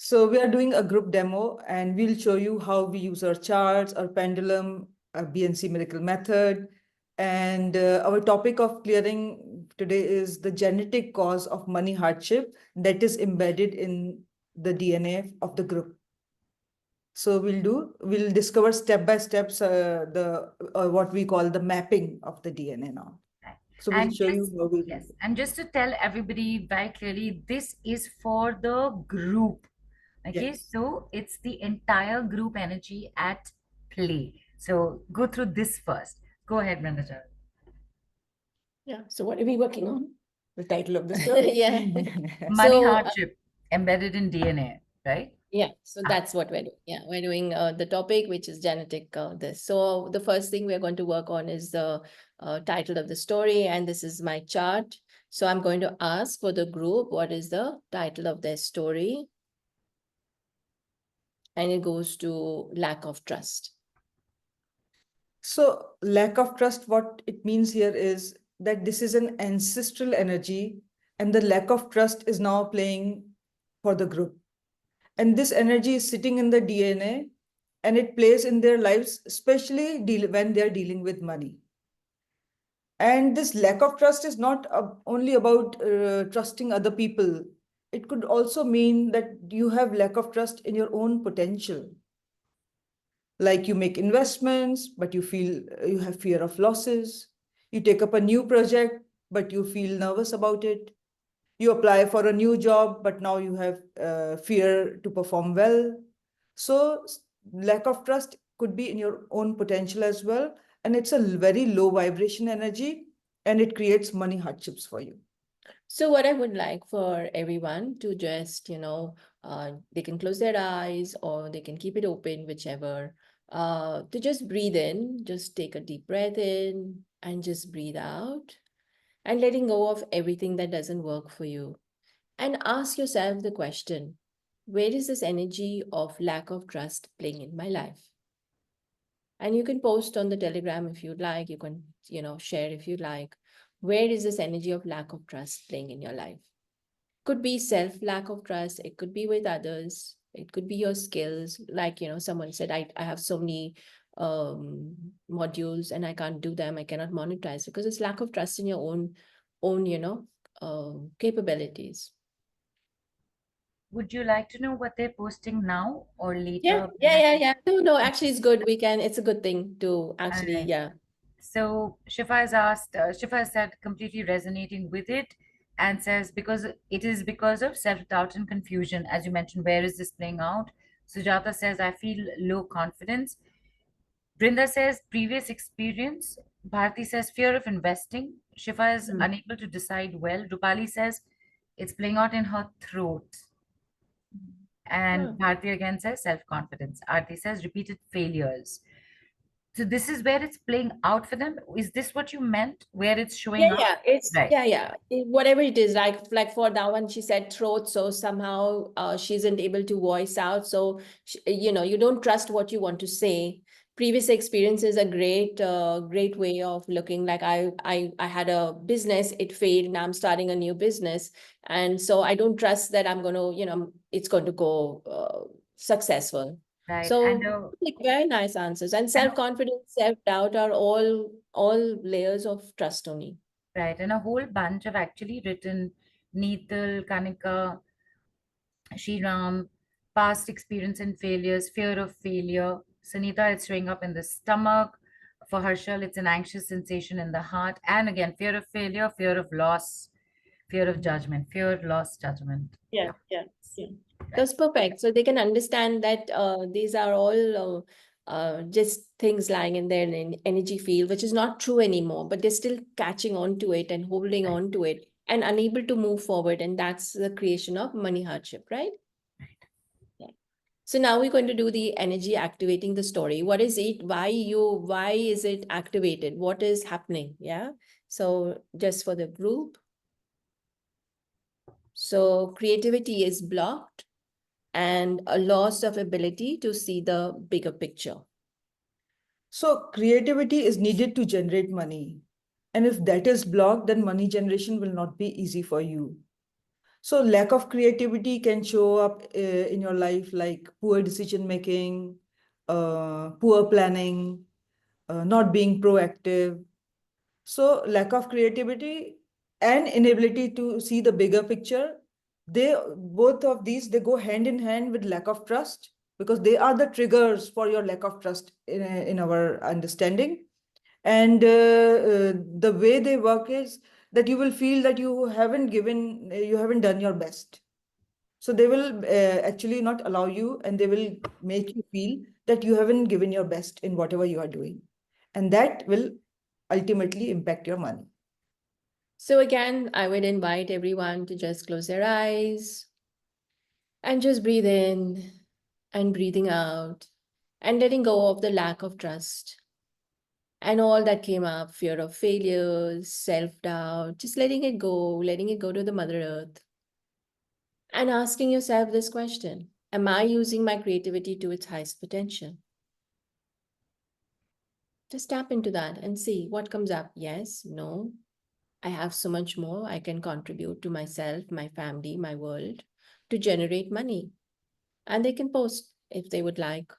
So we are doing a group demo and we'll show you how we use our charts, our pendulum, our BNC miracle method. And our topic of clearing today is the genetic cause of money hardship that is embedded in the DNA of the group. So we'll discover step by steps the what we call the mapping of the DNA now. Right. So we'll And show you just, how we do yes, it. and just to tell everybody very clearly, this is for the group. Okay, Yes. so it's the entire group energy at play. So go through this first. Go ahead, Brenda Charu. Yeah. So what are we working on? The title of the story. Yeah. Money So hardship embedded in DNA, right? yeah, so Ah, that's what we're doing. Yeah, we're doing the topic, which is genetic this. So the first thing we're going to work on is the title of the story, and this is my chart. So I'm going to ask for the group, what is the title of their story? And it goes to lack of trust. So lack of trust, what it means here is that this is an ancestral energy and the lack of trust is now playing for the group. And this energy is sitting in the DNA and it plays in their lives, especially when they're dealing with money. And this lack of trust is not only about trusting other people. It could also mean that you have lack of trust in your own potential. Like you make investments, but you feel you have fear of losses. You take up a new project, but you feel nervous about it. You apply for a new job, but now you have fear to perform well. So lack of trust could be in your own potential as well. And it's a very low vibration energy and it creates money hardships for you. So what I would like for everyone to just, they can close their eyes or they can keep it open, whichever, to just breathe in, just take a deep breath in and just breathe out and letting go of everything that doesn't work for you. And ask yourself the question, where is this energy of lack of trust playing in my life? And you can post on the Telegram if you'd like, you can, share if you like. Where is this energy of lack of trust playing in your life? Could be self lack of trust, it could be with others, it could be your skills, like someone said, I have so many modules and I can't do them, I cannot monetize, because it's lack of trust in your own capabilities. would you like to know what they're posting now or Yeah, later? yeah. No, actually it's good, it's a good thing to All actually, right. yeah. So Shifa has asked, Shifa has said completely resonating with it and says because it is because of self-doubt and confusion. As you mentioned, where is this playing out? Sujata says, I feel low confidence. Brinda says previous experience. Bharti says fear of investing. Shifa is Hmm. unable to decide well. Rupali says it's playing out in her throat. And Huh. Bharti again says self-confidence. Aarti says repeated failures. So this is where it's playing out for them. Is this what you meant? Where it's showing up? It's Right. whatever it is, like for that one, she said throat, so somehow she isn't able to voice out. So you don't trust what you want to say. Previous experience is a great way of looking. Like I had a business, it failed, now I'm starting a new business, and so I don't trust that I'm going to, it's going to go successful. Right. So like very nice answers. And And self-confidence, self-doubt are all layers of trust only. right. And a whole bunch have actually written Neetal, Kanika, Shriram, past experience and failures, fear of failure. Sanita, it's showing up in the stomach. For Harshal, it's an anxious sensation in the heart. And again, fear of failure, fear of loss, fear of judgment, fear, loss, judgment. Yeah, Yeah. yeah, yeah. Right. That's perfect. So they can understand that these are all just things lying in their energy field, which is not true anymore, but they're still catching on to it and holding Right. on to it and unable to move forward. And that's the creation of money hardship, right? Yeah. So now we're going to do the energy activating the story. What is it? Why is it activated? What is happening? Yeah. So just for the group. So creativity is blocked and a loss of ability to see the bigger picture. So creativity is needed to generate money. And if that is blocked, then money generation will not be easy for you. So lack of creativity can show up in your life like poor decision making, poor planning, not being proactive. So lack of creativity and inability to see the bigger picture, they both of these they go hand in hand with lack of trust, because they are the triggers for your lack of trust in our understanding. And the way they work is that you will feel that you haven't done your best. So they will actually not allow you, and they will make you feel that you haven't given your best in whatever you are doing. And that will ultimately impact your money. So again, I would invite everyone to just close their eyes and just breathe in and breathing out and letting go of the lack of trust and all that came up, fear of failures, self-doubt, just letting it go to the Mother Earth and asking yourself this question: am I using my creativity to its highest potential? Just tap into that and see what comes up. Yes, no, I have so much more I can contribute to myself, my family, my world to generate money. And they can post if they would like.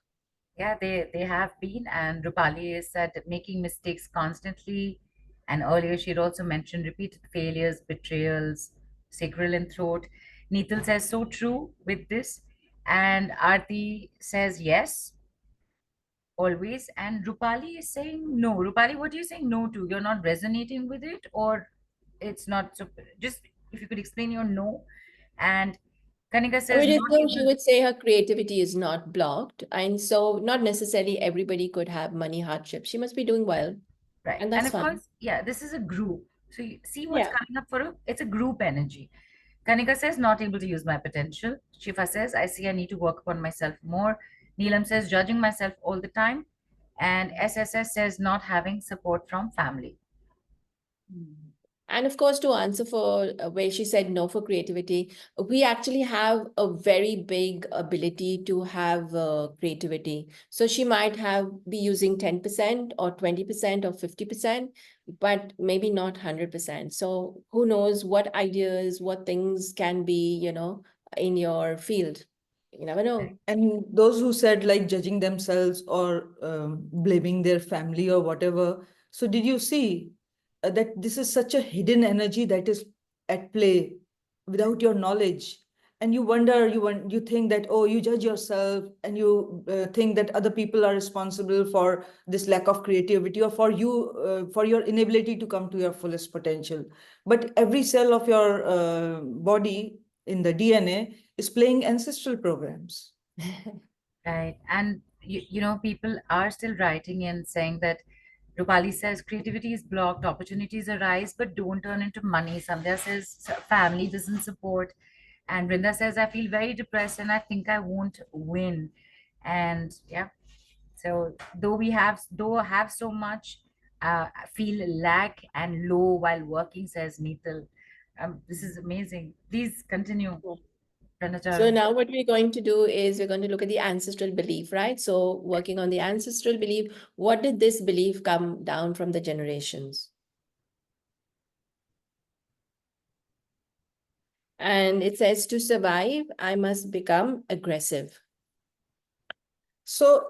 Yeah, they have been, and Rupali is said making mistakes constantly. And earlier she'd also mentioned repeated failures, betrayals, sacral and throat. Neetal says so true with this, and Aarti says yes, always. And Rupali is saying no. Rupali, what are you saying no to? You're not resonating with it, or it's not so? Just if you could explain your no. And Kanika I says mean, not so she able. would say her creativity is not blocked. And so not necessarily everybody could have money hardship. She must be doing well. Right. And And that's of fine. course, yeah, this is a group. So you see what's Yeah. coming up for her? It's a group energy. Kanika says, not able to use my potential. Shifa says, I see I need to work upon myself more. Neelam says, judging myself all the time. And SSS says, not having support from family. And of course, to answer for where she said no for creativity, we actually have a very big ability to have creativity. So she might have be using 10% or 20% or 50%, but maybe not 100%. So who knows what ideas, what things can be, in your field. You never know. And those who said like judging themselves or blaming their family or whatever, so did you see that this is such a hidden energy that is at play without your knowledge? And you think that, oh, you judge yourself, and you think that other people are responsible for this lack of creativity, or for you for your inability to come to your fullest potential. But every cell of your body in the DNA is playing ancestral programs. Right. And, people are still writing in saying that Rupali says creativity is blocked, opportunities arise, but don't turn into money. Sandhya says family doesn't support. And Brinda says, I feel very depressed and I think I won't win. And yeah, so though have so much, feel lack and low while working, says Neetal. This is amazing. Please continue, Brenda So Charu. now what we're going to do is we're going to look at the ancestral belief, right? So working on the ancestral belief, what did this belief come down from the generations? And it says to survive, I must become aggressive. So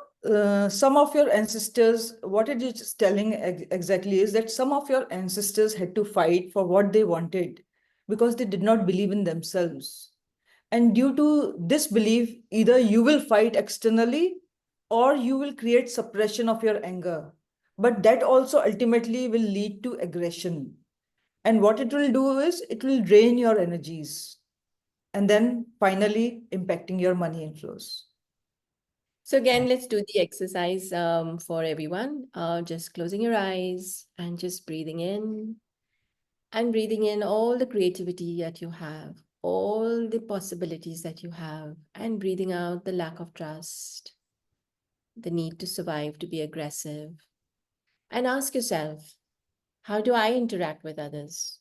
some of your ancestors, what it is telling exactly is that some of your ancestors had to fight for what they wanted because they did not believe in themselves. And due to this belief, either you will fight externally or you will create suppression of your anger. But that also ultimately will lead to aggression. And what it will do is it will drain your energies and then finally impacting your money inflows. So again, let's do the exercise for everyone. Just closing your eyes and just breathing in and breathing in all the creativity that you have, all the possibilities that you have, and breathing out the lack of trust, the need to survive, to be aggressive. And ask yourself, how do I interact with others?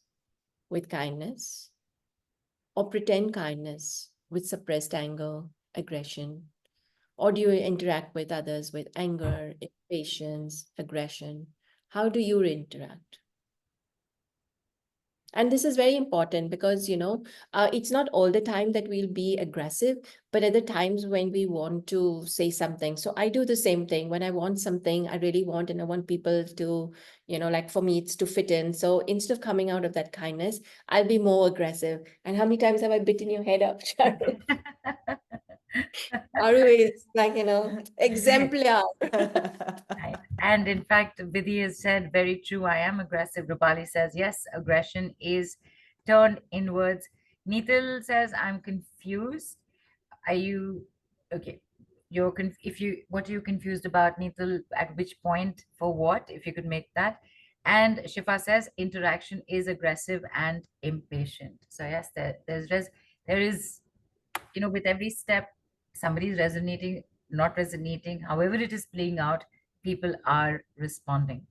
With kindness or pretend kindness with suppressed anger, aggression? Or do you interact with others with anger, impatience, aggression? How do you interact? And this is very important because, it's not all the time that we'll be aggressive, but at the times when we want to say something. So I do the same thing. When I want something, I really want, and I want people to, like for me, it's to fit in. So instead of coming out of that kindness, I'll be more aggressive. And how many times have I bitten your head up, Charu? Charu is like, exemplar. Right. And in fact, Vidhi has said, very true, I am aggressive. Rupali says, yes, aggression is turned inwards. Neetal says, I'm confused. Are you okay? If you, what are you confused about, Neetal? At which point, for what? If you could make that. And Shifa says, interaction is aggressive and impatient. So yes, there is, with every step, somebody's resonating, not resonating, however it is playing out, people are responding.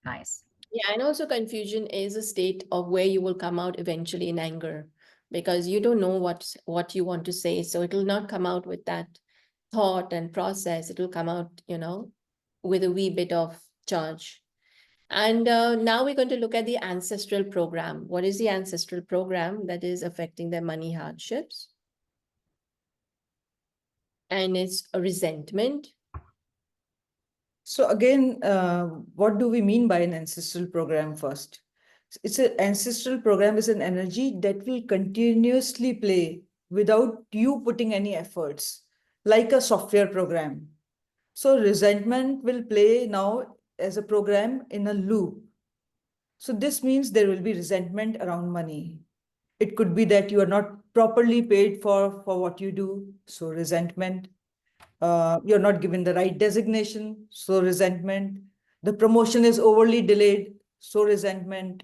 Nice. Yeah, and also confusion is a state of where you will come out eventually in anger because you don't know what you want to say. So it will not come out with that thought and process. It will come out, with a wee bit of charge. And now we're going to look at the ancestral program. What is the ancestral program that is affecting their money hardships? And it's a resentment. So again, what do we mean by an ancestral program first? It's an ancestral program is an energy that will continuously play without you putting any efforts, like a software program. So resentment will play now as a program in a loop. So this means there will be resentment around money. It could be that you are not properly paid for what you do, so resentment. You're not given the right designation, so resentment. The promotion is overly delayed, so resentment.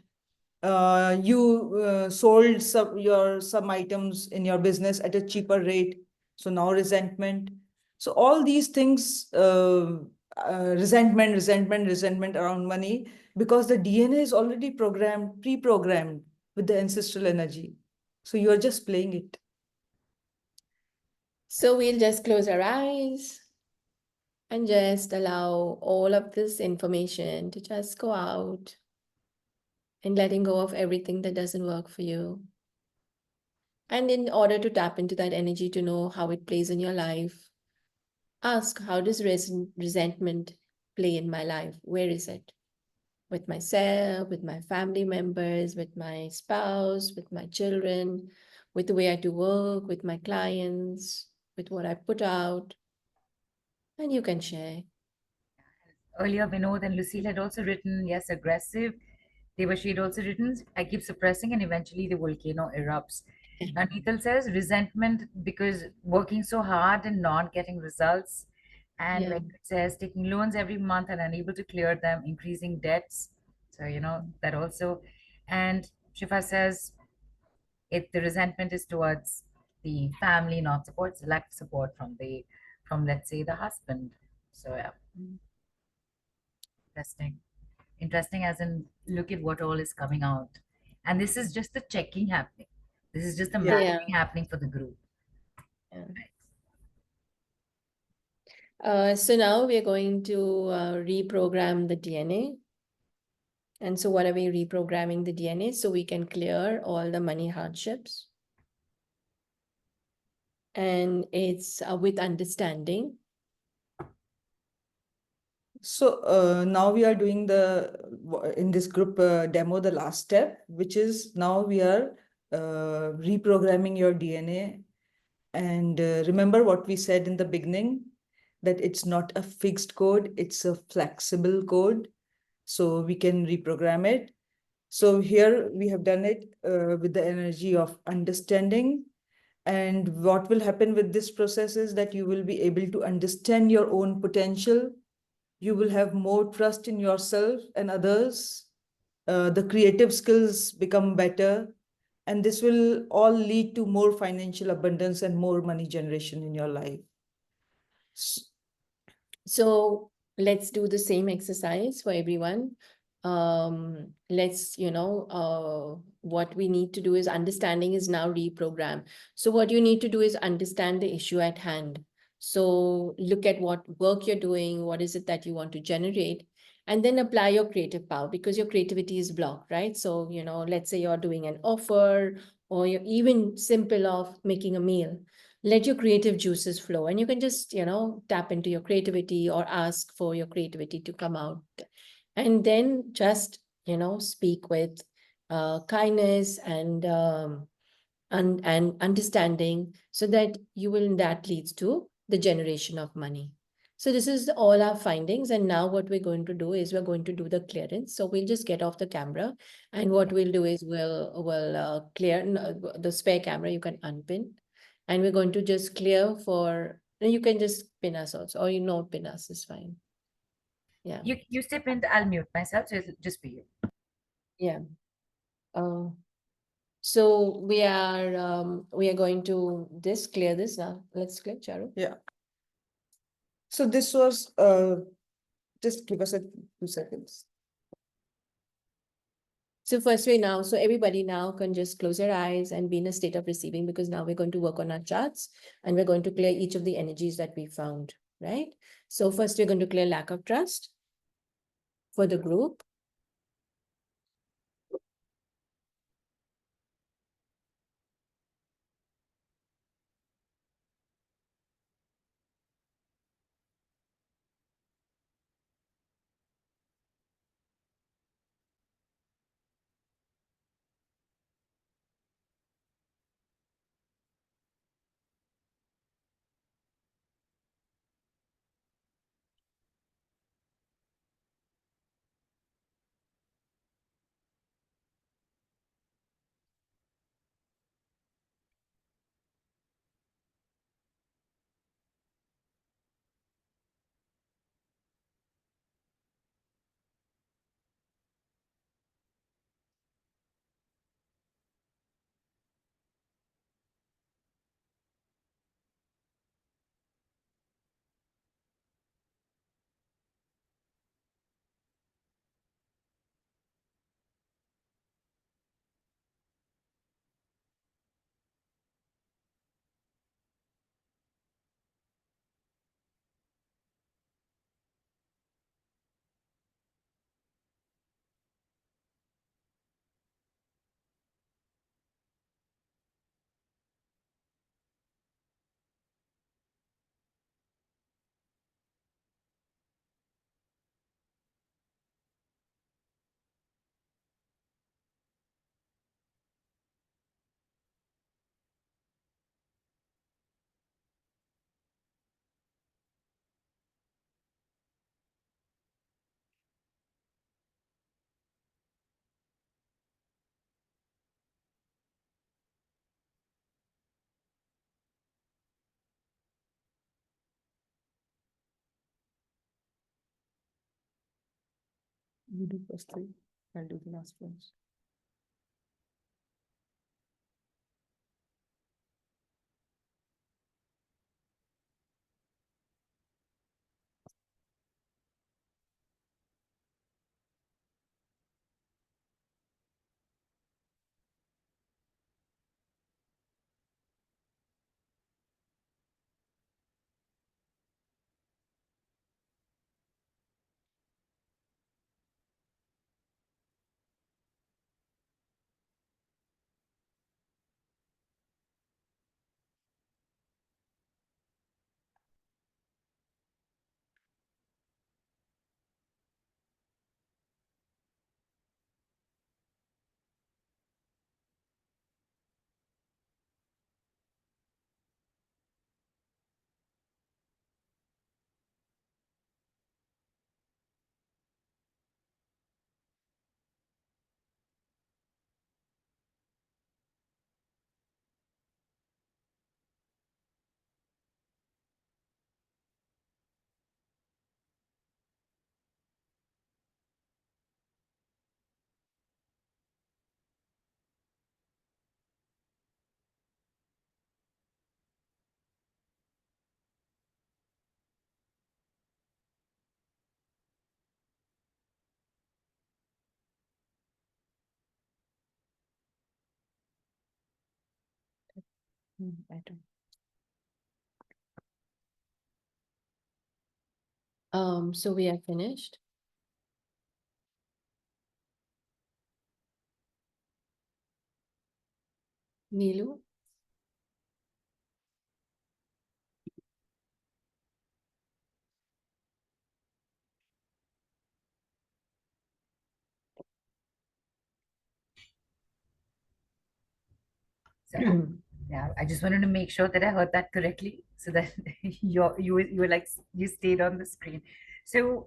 You sold some items in your business at a cheaper rate, so now resentment. So all these things, resentment around money, because the DNA is already programmed, pre-programmed with the ancestral energy. So you are just playing it. So we'll just close our eyes and just allow all of this information to just go out and letting go of everything that doesn't work for you. And in order to tap into that energy to know how it plays in your life, ask, how does resentment play in my life? Where is it? With myself, with my family members, with my spouse, with my children, with the way I do work, with my clients, with what I put out. And you can share. Earlier, Vinod and Lucille had also written, yes, aggressive. Devashi had also written, I keep suppressing and eventually the volcano erupts. Now, Neetal says resentment because working so hard and not getting results. And Yeah. Venkat says taking loans every month and unable to clear them, increasing debts. So, that also. And Shifa says the resentment is towards the family, not support, it's lack of support from let's say the husband. So yeah, interesting. Interesting as in look at what all is coming out. And this is just the checking happening. This is just the Yeah. mapping happening for the group. Yeah. So now we're going to reprogram the DNA. And so what are we reprogramming the DNA? So we can clear all the money hardships. And it's with understanding. So now we are doing in this group demo, the last step, which is now we are reprogramming your DNA. And remember what we said in the beginning, that it's not a fixed code, it's a flexible code. So we can reprogram it. So here we have done it with the energy of understanding. And what will happen with this process is that you will be able to understand your own potential. You will have more trust in yourself and others. The creative skills become better. And this will all lead to more financial abundance and more money generation in your life. So let's do the same exercise for everyone. Let's, what we need to do is understanding is now reprogram. So what you need to do is understand the issue at hand. So look at what work you're doing, what is it that you want to generate, and then apply your creative power, because your creativity is blocked, right? So, let's say you're doing an offer, or you're even simple of making a meal. Let your creative juices flow, and you can just, tap into your creativity or ask for your creativity to come out. And then just, speak with kindness and understanding, so that that leads to the generation of money. So this is all our findings, and now what we're going to do is we're going to do the clearance. So we'll just get off the camera, and what we'll do is we'll clear the spare camera. You can unpin, and we're going to just clear for. You can just pin us also, or pin us is fine. Yeah, You step in, I'll mute myself, so it'll just be you. yeah. So we are going to clear this now. Let's clear, Charu. Yeah. So this was, just give us a 2 seconds. So so everybody now can just close their eyes and be in a state of receiving, because now we're going to work on our charts, and we're going to clear each of the energies that we found, right? So first we're going to clear lack of trust for the group. You do first 3, I'll do the last ones. Better. So we are finished. Neelu? So, yeah, I just wanted to make sure that I heard that correctly, so that you were like you stayed on the screen. So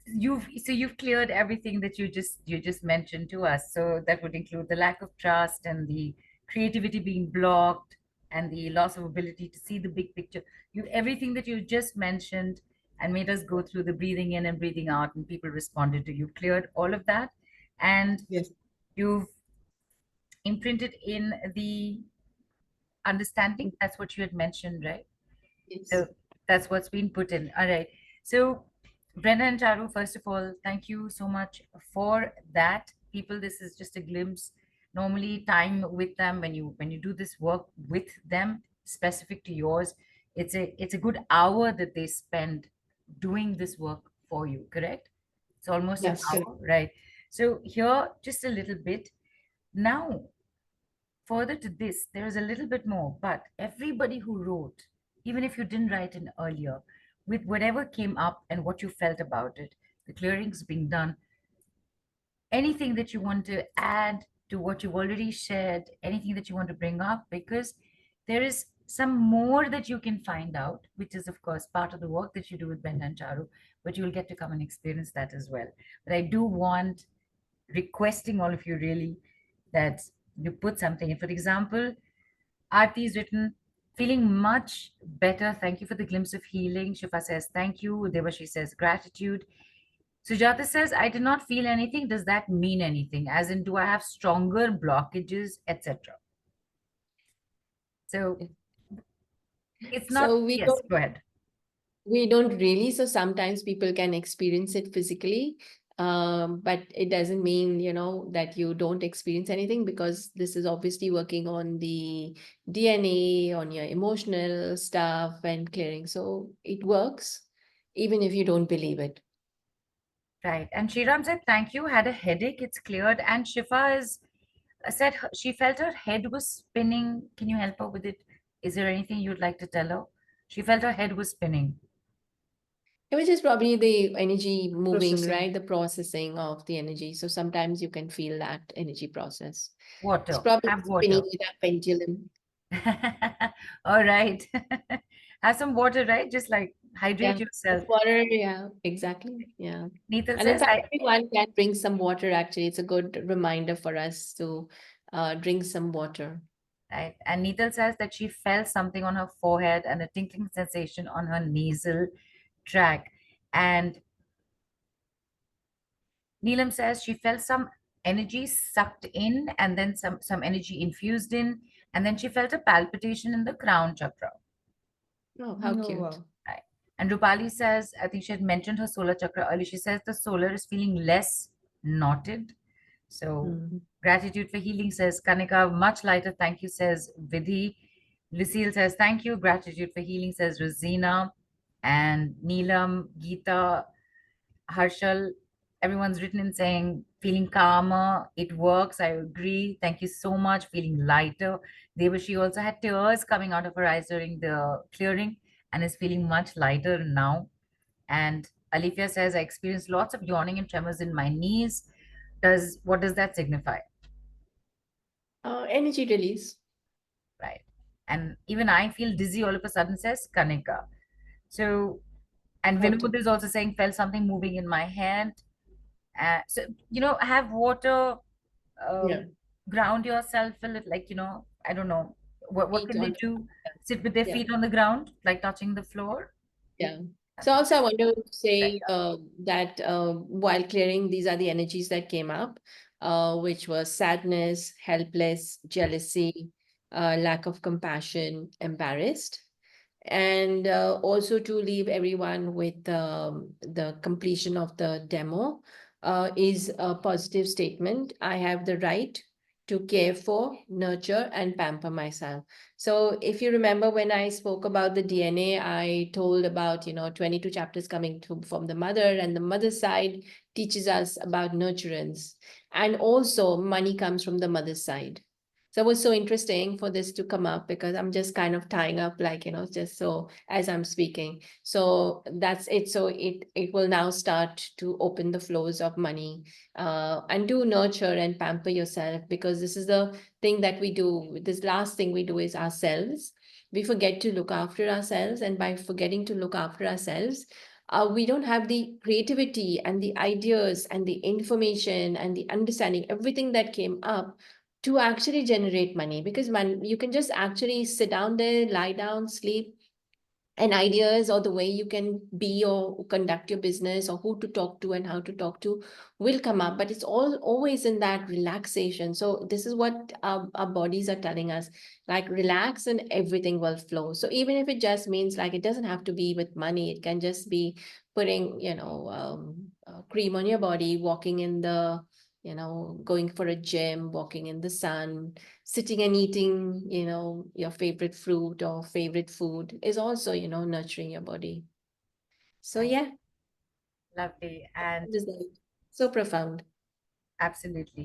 you've cleared everything that you just mentioned to us. So that would include the lack of trust and the creativity being blocked and the loss of ability to see the big picture. Everything that you just mentioned and made us go through the breathing in and breathing out, and people responded to you. Cleared all of that, and Yes. you've imprinted in the understanding. That's what you had mentioned, right? Yes. So that's what's been put in. All right. So Brenda and Charu, first of all, thank you so much for that. People, this is just a glimpse. Normally, time with them when you do this work with them, specific to yours, it's a good hour that they spend doing this work for you. Correct? It's almost an Yes, correct. hour, right? So here, just a little bit. Now, further to this, there is a little bit more, but everybody who wrote, even if you didn't write in earlier, with whatever came up and what you felt about it, the clearings being done, anything that you want to add to what you've already shared, anything that you want to bring up, because there is some more that you can find out, which is, of course, part of the work that you do with Brenda and Charu, but you'll get to come and experience that as well. But I do want, requesting all of you really, that you put something in. For example, Aarti's written, feeling much better. Thank you for the glimpse of healing. Shifa says, thank you. Devashi says, gratitude. Sujata says, I did not feel anything. Does that mean anything? As in, do I have stronger blockages, etc.? So it's not, So we yes, go ahead. don't really. So sometimes people can experience it physically, but it doesn't mean, that you don't experience anything, because this is obviously working on the DNA, on your emotional stuff and clearing. So it works even if you don't believe it. Right. And Shriram said, thank you. Had a headache. It's cleared. And Shifa is said she felt her head was spinning. Can you help her with it? Is there anything you'd like to tell her? She felt her head was spinning. Which is probably the energy moving, Processing. right? The processing of the energy. So sometimes you can feel that energy process. It's Water. probably Have spinning water. with that pendulum. All right. Have some water, right? Just like hydrate Yeah, yourself. water. Yeah, exactly. Yeah. Neetal And in says, fact, everyone can drink some water, actually. It's a good reminder for us to drink some water. right. And Neetal says that she felt something on her forehead and a tinkling sensation on her nasal tract. And Neelam says she felt some energy sucked in and then some energy infused in. And then she felt a palpitation in the crown chakra. Oh, how Oh, cute. wow. Right. And Rupali says, I think she had mentioned her solar chakra earlier. She says the solar is feeling less knotted. So Mhm. gratitude for healing, says Kanika. Much lighter, thank you, says Vidhi. Lucille says, thank you. Gratitude for healing, says Rosina. And Neelam, Geeta, Harshal, everyone's written in saying, feeling calmer. It works. I agree. Thank you so much. Feeling lighter. Devashi also had tears coming out of her eyes during the clearing and is feeling much lighter now. And Alifia says, I experienced lots of yawning and tremors in my knees. What does that signify? Energy release. Right. And even I feel dizzy all of a sudden, says Kanika. So, and Water. Vinod is also saying, felt something moving in my hand. So, have water, Yeah. ground yourself a little, like, I don't know. What Feet can they on. do? Sit with their Yeah. feet on the ground, like touching the floor? Yeah. So also I want to Right. say that while clearing, these are the energies that came up, which was sadness, helpless, jealousy, lack of compassion, embarrassed. And also to leave everyone with the completion of the demo is a positive statement. I have the right to care for, nurture, and pamper myself. So if you remember when I spoke about the DNA, I told about, 22 chapters coming from the mother, and the mother side teaches us about nurturance. And also money comes from the mother's side. So it was so interesting for this to come up because I'm just kind of tying up, like, just so as I'm speaking. So that's it. So it will now start to open the flows of money, and do nurture and pamper yourself, because this is the thing that we do. This last thing we do is ourselves. We forget to look after ourselves, and by forgetting to look after ourselves, we don't have the creativity and the ideas and the information and the understanding, everything that came up to actually generate money. Because you can just actually sit down there, lie down, sleep, and ideas, or the way you can be or conduct your business, or who to talk to and how to talk to, will come up. But it's all always in that relaxation. So this is what our bodies are telling us, like, relax and everything will flow. So even if it just means, like, it doesn't have to be with money, it can just be putting cream on your body, walking in the going for a gym, walking in the sun, sitting and eating, your favorite fruit or favorite food is also, nurturing your body. So Right. yeah, Lovely. And it is like so profound. absolutely.